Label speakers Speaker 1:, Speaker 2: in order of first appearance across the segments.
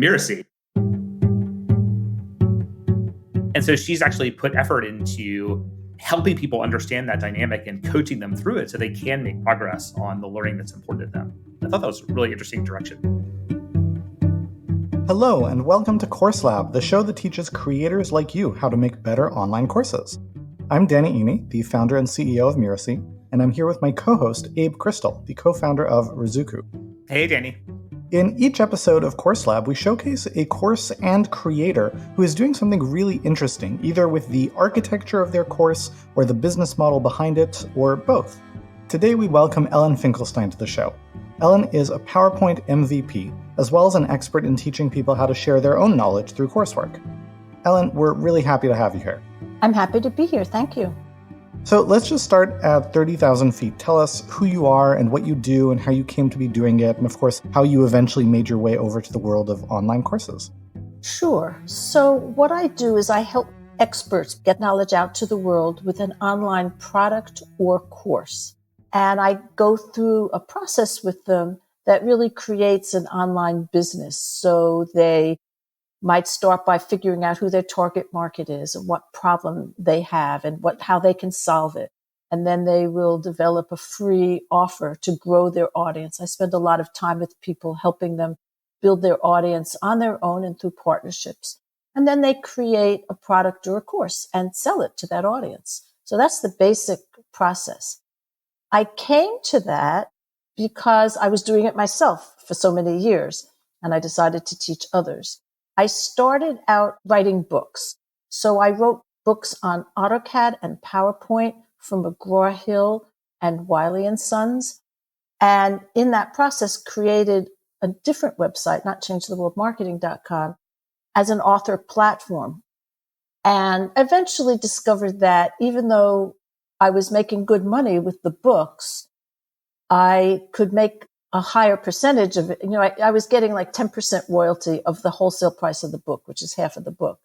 Speaker 1: Mirasee. And so she's actually put effort into helping people understand that dynamic and coaching them through it so they can make progress on the learning that's important to them. I thought that was a really interesting direction.
Speaker 2: Hello, and welcome to Course Lab, the show that teaches creators like you how to make better online courses. I'm Danny Iny, the founder and CEO of Mirasee, and I'm here with my co-host, Abe Crystal, the co-founder of Rizuku.
Speaker 1: Hey, Danny.
Speaker 2: In each episode of Course Lab, we showcase a course and creator who is doing something really interesting, either with the architecture of their course or the business model behind it, or both. Today, we welcome Ellen Finkelstein to the show. Ellen is a PowerPoint MVP, as well as an expert in teaching people how to share their own knowledge through coursework. Ellen, we're really happy to have you here.
Speaker 3: I'm happy to be here. Thank you.
Speaker 2: So let's just start at 30,000 feet. Tell us who you are and what you do and how you came to be doing it, and of course, how you eventually made your way over to the world of online courses.
Speaker 3: Sure. So what I do is I help experts get knowledge out to the world with an online product or course. And I go through a process with them that really creates an online business. So they might start by figuring out who their target market is and what problem they have and how they can solve it. And then they will develop a free offer to grow their audience. I spend a lot of time with people helping them build their audience on their own and through partnerships. And then they create a product or a course and sell it to that audience. So that's the basic process. I came to that because I was doing it myself for so many years, and I decided to teach others. I started out writing books. So I wrote books on AutoCAD and PowerPoint from McGraw-Hill and Wiley & Sons. And in that process, created a different website, not changetheworldmarketing.com, as an author platform. And eventually discovered that even though I was making good money with the books, I could make a higher percentage of it. I was getting like 10% royalty of the wholesale price of the book, which is half of the book.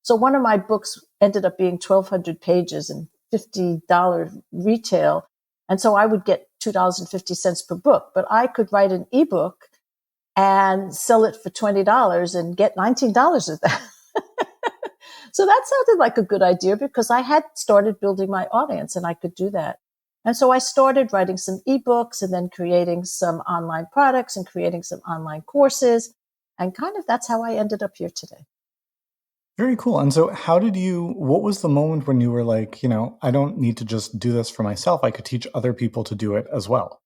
Speaker 3: So one of my books ended up being 1,200 pages and $50 retail. And so I would get $2.50 per book, but I could write an ebook and sell it for $20 and get $19 of that. So that sounded like a good idea because I had started building my audience and I could do that. And so I started writing some ebooks and then creating some online products and creating some online courses. And kind of that's how I ended up here today.
Speaker 2: Very cool. And so what was the moment when you were like, I don't need to just do this for myself. I could teach other people to do it as well.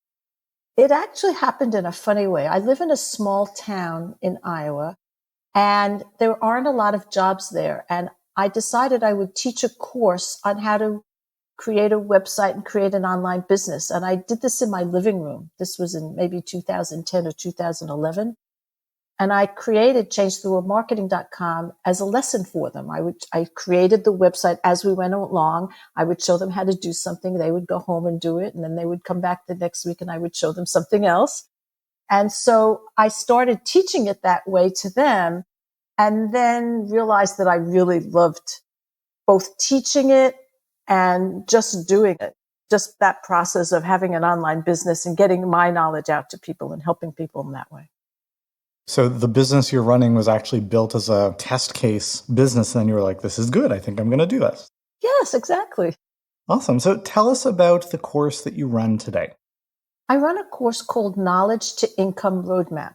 Speaker 3: It actually happened in a funny way. I live in a small town in Iowa, and there aren't a lot of jobs there. And I decided I would teach a course on how to create a website and create an online business. And I did this in my living room. This was in maybe 2010 or 2011. And I created changetheworldmarketing.com as a lesson for them. I created the website as we went along. I would show them how to do something. They would go home and do it. And then they would come back the next week and I would show them something else. And so I started teaching it that way to them and then realized that I really loved both teaching it and just doing it, just that process of having an online business and getting my knowledge out to people and helping people in that way.
Speaker 2: So the business you're running was actually built as a test case business, and then you were like, this is good. I think I'm going to do this.
Speaker 3: Yes, exactly.
Speaker 2: Awesome. So tell us about the course that you run today.
Speaker 3: I run a course called Knowledge to Income Roadmap.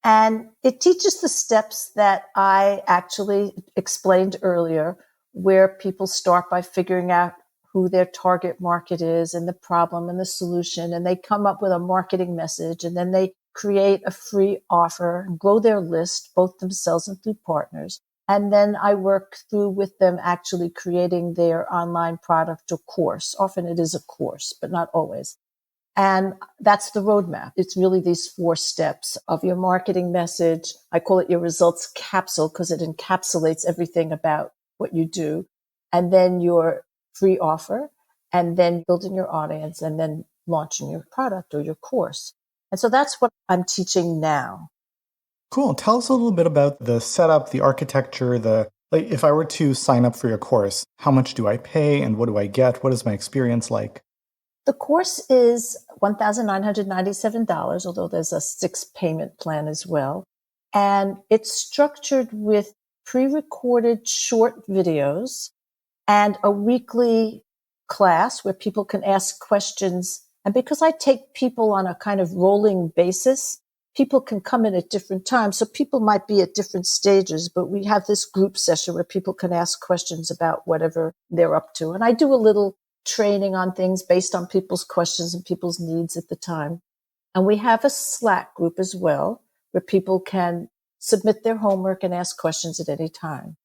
Speaker 3: And it teaches the steps that I actually explained earlier, where people start by figuring out who their target market is and the problem and the solution. And they come up with a marketing message, and then they create a free offer and grow their list, both themselves and through partners. And then I work through with them actually creating their online product or course. Often it is a course, but not always. And that's the roadmap. It's really these 4 steps of your marketing message. I call it your results capsule because it encapsulates everything about what you do. And then your free offer, and then building your audience, and then launching your product or your course. And so that's what I'm teaching now.
Speaker 2: Cool. Tell us a little bit about the setup, the architecture, if I were to sign up for your course, how much do I pay and what do I get? What is my experience like?
Speaker 3: The course is $1,997, although there's a 6 payment plan as well. And it's structured with pre-recorded short videos and a weekly class where people can ask questions. And because I take people on a kind of rolling basis, people can come in at different times. So people might be at different stages, but we have this group session where people can ask questions about whatever they're up to. And I do a little training on things based on people's questions and people's needs at the time. And we have a Slack group as well, where people can submit their homework and ask questions at any time.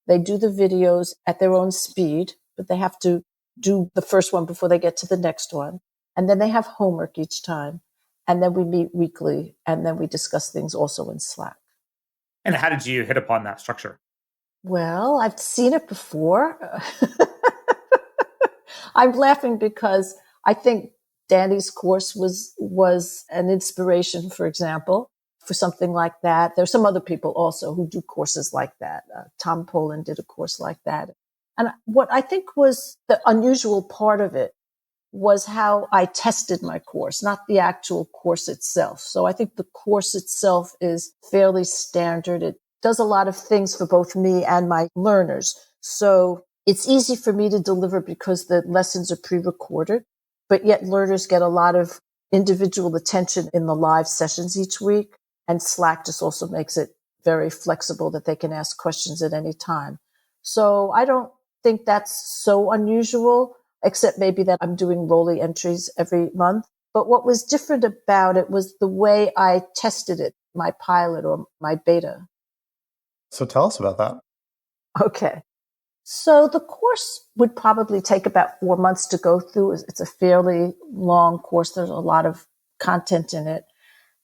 Speaker 3: They do the videos at their own speed, but they have to do the first one before they get to the next one. And then they have homework each time. And then we meet weekly, and then we discuss things also in Slack.
Speaker 1: And how did you hit upon that structure?
Speaker 3: Well, I've seen it before. I'm laughing because I think Danny's course was an inspiration, for example, for something like that. There's some other people also who do courses like that. Tom Poland did a course like that. And what I think was the unusual part of it was how I tested my course, not the actual course itself. So I think the course itself is fairly standard. It does a lot of things for both me and my learners. So it's easy for me to deliver because the lessons are pre-recorded, but yet learners get a lot of individual attention in the live sessions each week. And Slack just also makes it very flexible that they can ask questions at any time. So I don't think that's so unusual, except maybe that I'm doing rolling entries every month. But what was different about it was the way I tested it, my pilot or my beta.
Speaker 2: So tell us about that.
Speaker 3: Okay. So the course would probably take about 4 months to go through. It's a fairly long course. There's a lot of content in it.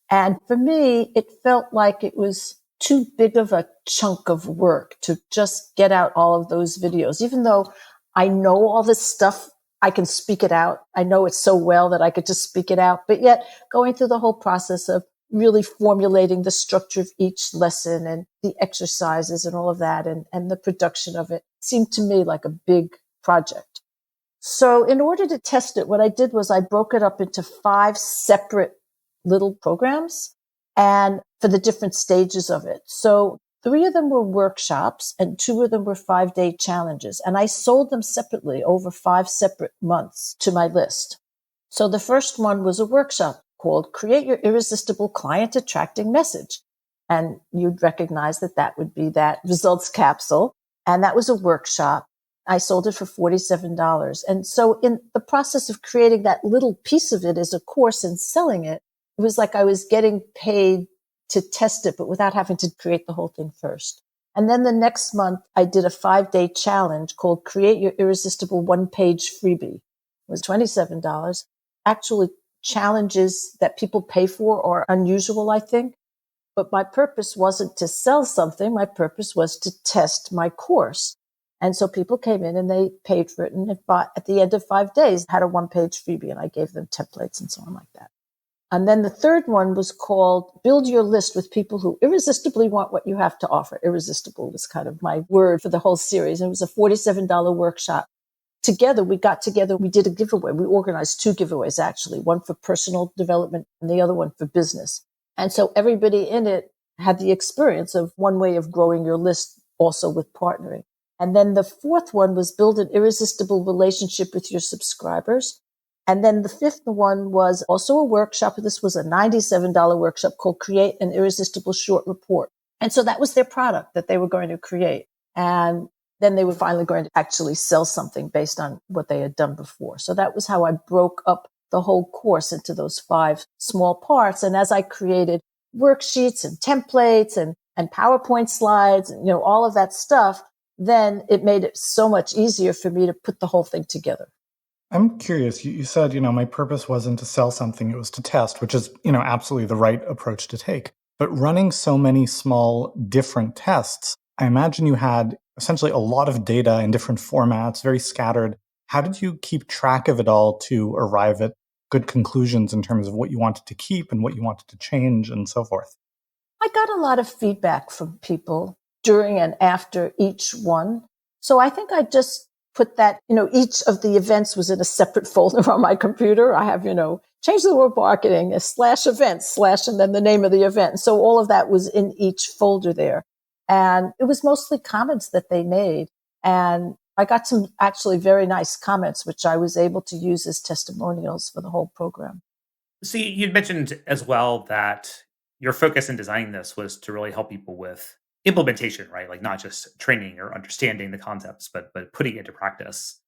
Speaker 3: And for me, it felt like it was too big of a chunk of work to just get out all of those videos. Even though I know all this stuff, I can speak it out. I know it so well that I could just speak it out. But yet going through the whole process of really formulating the structure of each lesson and the exercises and all of that and the production of it seemed to me like a big project. So in order to test it, what I did was I broke it up into 5 separate little programs and for the different stages of it. So 3 of them were workshops and 2 of them were 5-day challenges. And I sold them separately over 5 separate months to my list. So the first one was a workshop called Create Your Irresistible Client Attracting Message. And you'd recognize that that would be that results capsule. And that was a workshop. I sold it for $47. And so in the process of creating that little piece of it as a course and selling it, it was like I was getting paid to test it, but without having to create the whole thing first. And then the next month, I did a 5-day challenge called Create Your Irresistible One-Page Freebie. It was $27. Actually, challenges that people pay for are unusual, I think. But my purpose wasn't to sell something. My purpose was to test my course. And so people came in and they paid for it and it bought, at the end of 5 days, had a 1-page freebie, and I gave them templates and so on like that. And then the third one was called Build Your List with People Who Irresistibly Want What You Have to Offer. Irresistible was kind of my word for the whole series. And it was a $47 workshop. Together, we did a giveaway. We organized 2 giveaways, actually, one for personal development and the other one for business. And so everybody in it had the experience of one way of growing your list, also with partnering. And then the 4th one was Build an Irresistible Relationship with Your Subscribers. And then the 5th one was also a workshop. This was a $97 workshop called Create an Irresistible Short Report. And so that was their product that they were going to create. And then they were finally going to actually sell something based on what they had done before. So that was how I broke up the whole course into those 5 small parts. And as I created worksheets and templates and PowerPoint slides and, all of that stuff, then it made it so much easier for me to put the whole thing together.
Speaker 2: I'm curious. You said, my purpose wasn't to sell something, it was to test, which is, absolutely the right approach to take. But running so many small different tests, I imagine you had essentially a lot of data in different formats, very scattered. How did you keep track of it all to arrive at good conclusions in terms of what you wanted to keep and what you wanted to change and so forth?
Speaker 3: I got a lot of feedback from people during and after each one. So I think I just put that, each of the events was in a separate folder on my computer. I have, change the word marketing, /events, and then the name of the event. And so all of that was in each folder there. And it was mostly comments that they made. And I got some actually very nice comments, which I was able to use as testimonials for the whole program.
Speaker 1: So you'd mentioned as well that your focus in designing this was to really help people with implementation, right? Like not just training or understanding the concepts, but putting it into practice.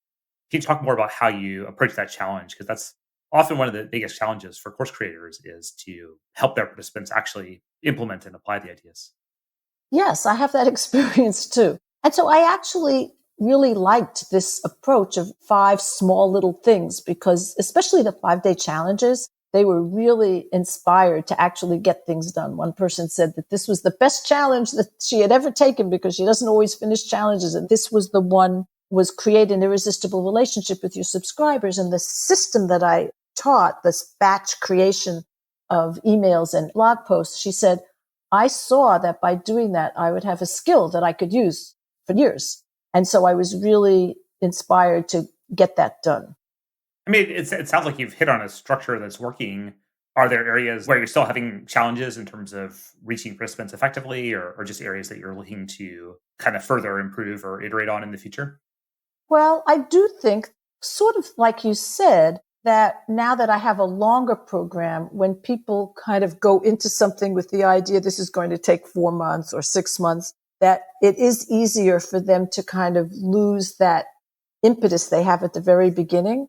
Speaker 1: Can you talk more about how you approach that challenge? Because that's often one of the biggest challenges for course creators is to help their participants actually implement and apply the ideas.
Speaker 3: Yes, I have that experience too. And so I actually really liked this approach of 5 small little things because especially the 5-day challenges, they were really inspired to actually get things done. One person said that this was the best challenge that she had ever taken because she doesn't always finish challenges. And this was the one was create an irresistible relationship with your subscribers. And the system that I taught, this batch creation of emails and blog posts, she said, I saw that by doing that, I would have a skill that I could use for years. And so I was really inspired to get that done.
Speaker 1: I mean, it sounds like you've hit on a structure that's working. Are there areas where you're still having challenges in terms of reaching participants effectively or just areas that you're looking to kind of further improve or iterate on in the future?
Speaker 3: Well, I do think, sort of like you said, that now that I have a longer program, when people kind of go into something with the idea this is going to take 4 months or 6 months, that it is easier for them to kind of lose that impetus they have at the very beginning.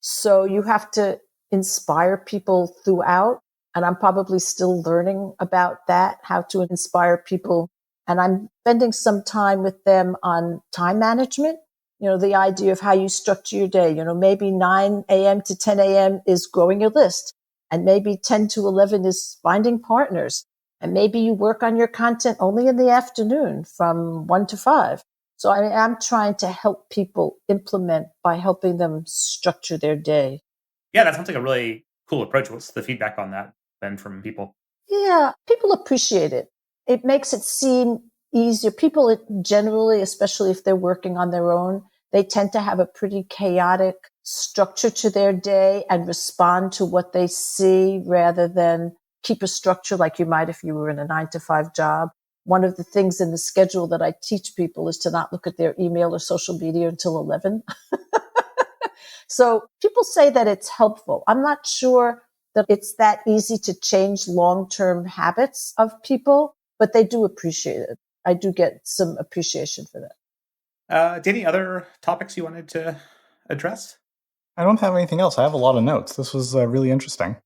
Speaker 3: So you have to inspire people throughout. And I'm probably still learning about that, how to inspire people. And I'm spending some time with them on time management. The idea of how you structure your day. Maybe 9 a.m. to 10 a.m. is growing your list. And maybe 10 to 11 is finding partners. And maybe you work on your content only in the afternoon from 1 to 5. So I'm trying to help people implement by helping them structure their day.
Speaker 1: Yeah, that sounds like a really cool approach. What's the feedback on that been from people?
Speaker 3: Yeah, people appreciate it. It makes it seem easier. People generally, especially if they're working on their own, they tend to have a pretty chaotic structure to their day and respond to what they see rather than keep a structure like you might if you were in a 9-to-5 job. One of the things in the schedule that I teach people is to not look at their email or social media until 11. So people say that it's helpful. I'm not sure that it's that easy to change long-term habits of people, but they do appreciate it. I do get some appreciation for that.
Speaker 1: Any other topics you wanted to address?
Speaker 2: I don't have anything else. I have a lot of notes. This was really interesting.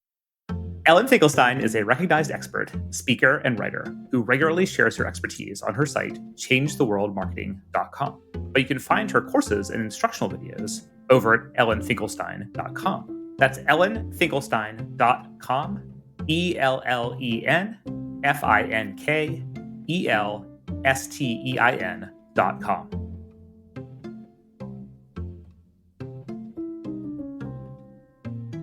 Speaker 1: Ellen Finkelstein is a recognized expert, speaker, and writer who regularly shares her expertise on her site, changetheworldmarketing.com. But you can find her courses and instructional videos over at ellenfinkelstein.com. That's ellenfinkelstein.com, EllenFinkelstein.com.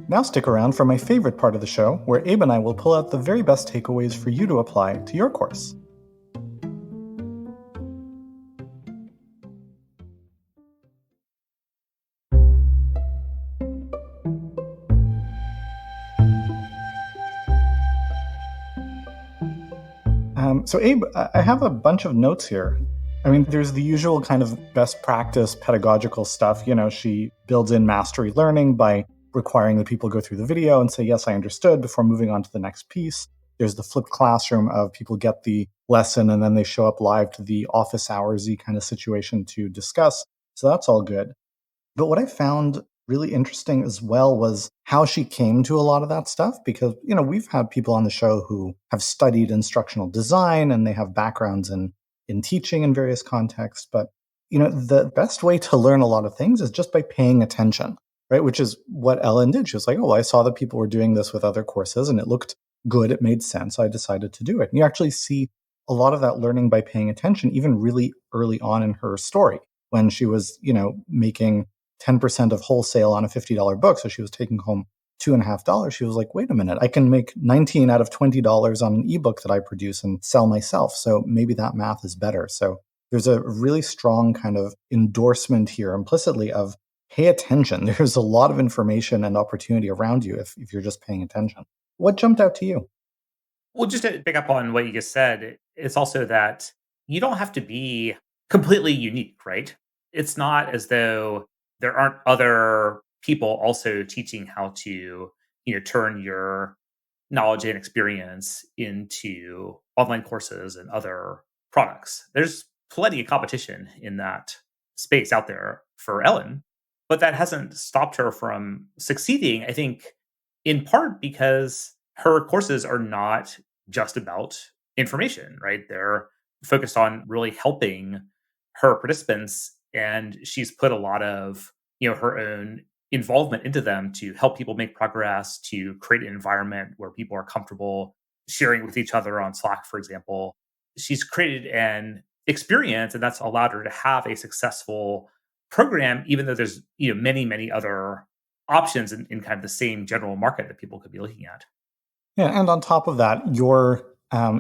Speaker 2: Now stick around for my favorite part of the show, where Abe and I will pull out the very best takeaways for you to apply to your course. So Abe, I have a bunch of notes here. I mean, there's the usual kind of best practice pedagogical stuff. She builds in mastery learning by requiring that people go through the video and say, yes, I understood, before moving on to the next piece. There's the flipped classroom of people get the lesson and then they show up live to the office hours-y kind of situation to discuss. So that's all good. But what I found really interesting as well was how she came to a lot of that stuff, because, we've had people on the show who have studied instructional design and they have backgrounds in teaching in various contexts. But, the best way to learn a lot of things is just by paying attention. Right, which is what Ellen did. She was like, I saw that people were doing this with other courses and it looked good. It made sense. I decided to do it. And you actually see a lot of that learning by paying attention, even really early on in her story, when she was, making 10% of wholesale on a $50 book. So she was taking home $2.50. She was like, wait a minute, I can make 19 out of $20 on an ebook that I produce and sell myself. So maybe that math is better. So there's a really strong kind of endorsement here implicitly of pay attention. There's a lot of information and opportunity around you if you're just paying attention. What jumped out to you?
Speaker 1: Well, just to pick up on what you just said, it's also that you don't have to be completely unique, right? It's not as though there aren't other people also teaching how to, turn your knowledge and experience into online courses and other products. There's plenty of competition in that space out there for Ellen, but that hasn't stopped her from succeeding, I think, in part because her courses are not just about information, right? They're focused on really helping her participants, and she's put a lot of, her own involvement into them to help people make progress, to create an environment where people are comfortable sharing with each other on Slack, for example. She's created an experience, and that's allowed her to have a successful program, even though there's many, many other options in kind of the same general market that people could be looking at.
Speaker 2: Yeah, and on top of that, your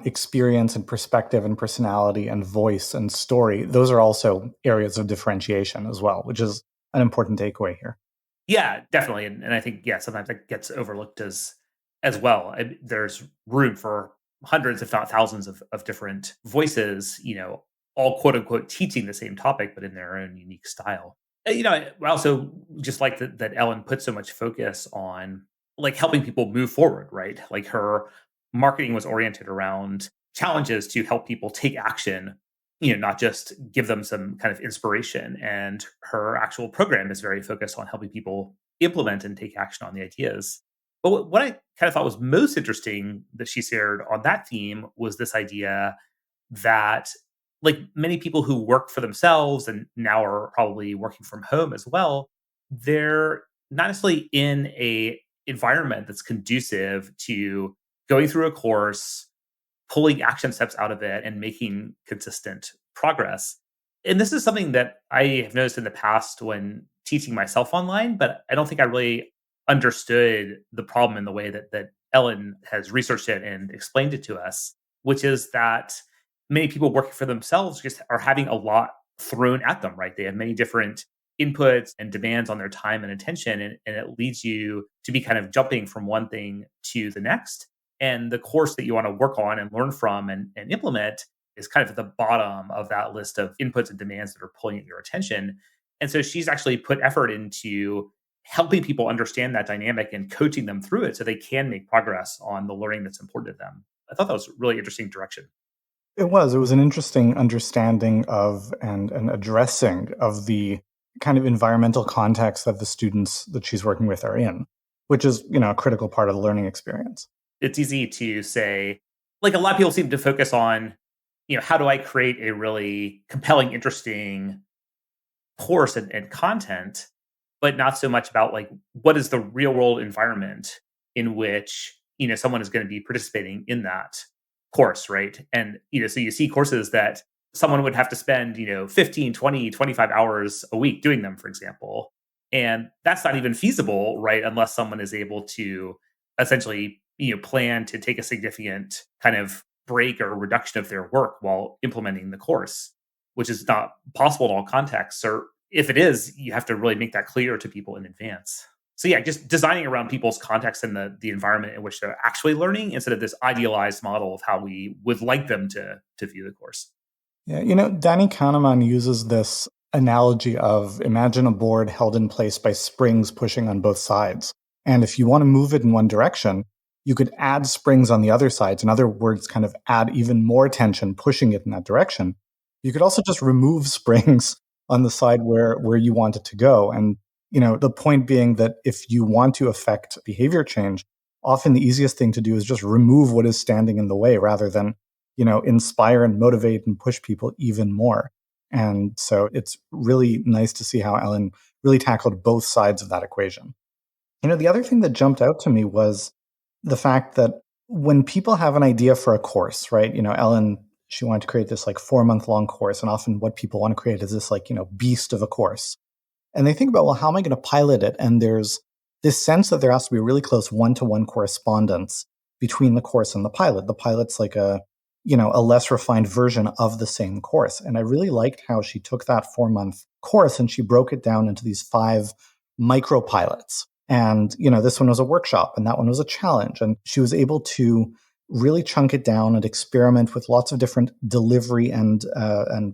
Speaker 2: experience and perspective and personality and voice and story, those are also areas of differentiation as well, which is an important takeaway here.
Speaker 1: Yeah, definitely, and I think sometimes that gets overlooked as well. There's room for hundreds, if not thousands, of different voices. All quote unquote teaching the same topic, but in their own unique style. I also just like that Ellen put so much focus on like helping people move forward, right? Like her marketing was oriented around challenges to help people take action, not just give them some kind of inspiration. And her actual program is very focused on helping people implement and take action on the ideas. But what I kind of thought was most interesting that she shared on that theme was this idea that like many people who work for themselves and now are probably working from home as well, they're not necessarily in a environment that's conducive to going through a course, pulling action steps out of it, and making consistent progress. And this is something that I have noticed in the past when teaching myself online, but I don't think I really understood the problem in the way that Ellen has researched it and explained it to us, which is that many people working for themselves just are having a lot thrown at them, right? They have many different inputs and demands on their time and attention, and it leads you to be kind of jumping from one thing to the next. And the course that you want to work on and learn from and implement is kind of at the bottom of that list of inputs and demands that are pulling at your attention. And so she's actually put effort into helping people understand that dynamic and coaching them through it so they can make progress on the learning that's important to them. I thought that was a really interesting direction.
Speaker 2: It was an interesting understanding of and an addressing of the kind of environmental context that the students that she's working with are in, which is, a critical part of the learning experience.
Speaker 1: It's easy to say, like a lot of people seem to focus on, how do I create a really compelling, interesting course and content, but not so much about like what is the real world environment in which, someone is going to be participating in that course, right? And, so you see courses that someone would have to spend, 15, 20, 25 hours a week doing them, for example. And that's not even feasible, right? Unless someone is able to essentially, plan to take a significant kind of break or reduction of their work while implementing the course, which is not possible in all contexts. Or if it is, you have to really make that clear to people in advance. So yeah, just designing around people's context and the environment in which they're actually learning instead of this idealized model of how we would like them to view the course.
Speaker 2: Yeah, Danny Kahneman uses this analogy of imagine a board held in place by springs pushing on both sides. And if you want to move it in one direction, you could add springs on the other sides. In other words, kind of add even more tension, pushing it in that direction. You could also just remove springs on the side where you want it to go. And, the point being that if you want to affect behavior change, often the easiest thing to do is just remove what is standing in the way rather than, inspire and motivate and push people even more. And so it's really nice to see how Ellen really tackled both sides of that equation. The other thing that jumped out to me was the fact that when people have an idea for a course, right? Ellen, she wanted to create this like 4-month long course. And often what people want to create is this like, beast of a course. And they think about, well, how am I going to pilot it? And there's this sense that there has to be a really close one-to-one correspondence between the course and the pilot. The pilot's like a a less refined version of the same course. And I really liked how she took that 4-month course and she broke it down into these 5 micro pilots. And, this one was a workshop and that one was a challenge. And she was able to really chunk it down and experiment with lots of different delivery and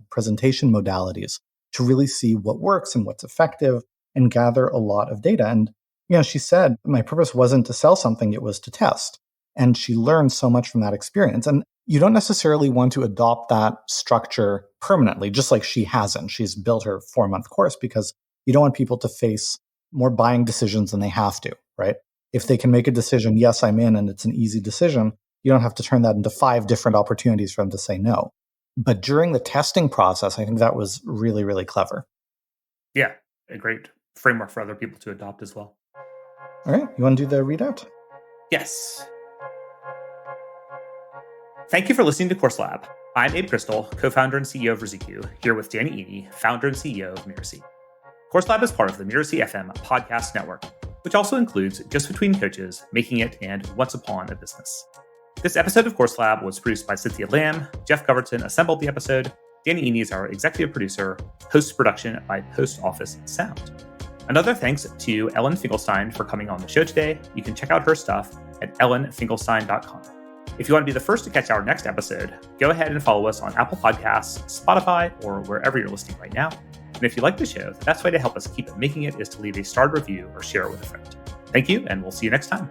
Speaker 2: presentation modalities to really see what works and what's effective and gather a lot of data. And, she said, my purpose wasn't to sell something, it was to test. And she learned so much from that experience. And you don't necessarily want to adopt that structure permanently, just like she hasn't. She's built her 4-month course because you don't want people to face more buying decisions than they have to, right? If they can make a decision, yes, I'm in, and it's an easy decision, you don't have to turn that into 5 different opportunities for them to say no. But during the testing process, I think that was really, really clever.
Speaker 1: Yeah, a great framework for other people to adopt as well.
Speaker 2: All right, you want to do the readout?
Speaker 1: Yes. Thank you for listening to Course Lab. I'm Abe Crystal, co-founder and CEO of Rizikyu, here with Danny Iny, founder and CEO of Mirasee. Course Lab is part of the Mirasee FM podcast network, which also includes Just Between Coaches, Making It, and Once Upon a Business. This episode of Course Lab was produced by Cynthia Lamb. Geoff Govertsen assembled the episode. Danny Iny is our executive producer, post-production by Post Office Sound. Another thanks to Ellen Finkelstein for coming on the show today. You can check out her stuff at ellenfinkelstein.com. If you want to be the first to catch our next episode, go ahead and follow us on Apple Podcasts, Spotify, or wherever you're listening right now. And if you like the show, the best way to help us keep making it is to leave a starred review or share it with a friend. Thank you, and we'll see you next time.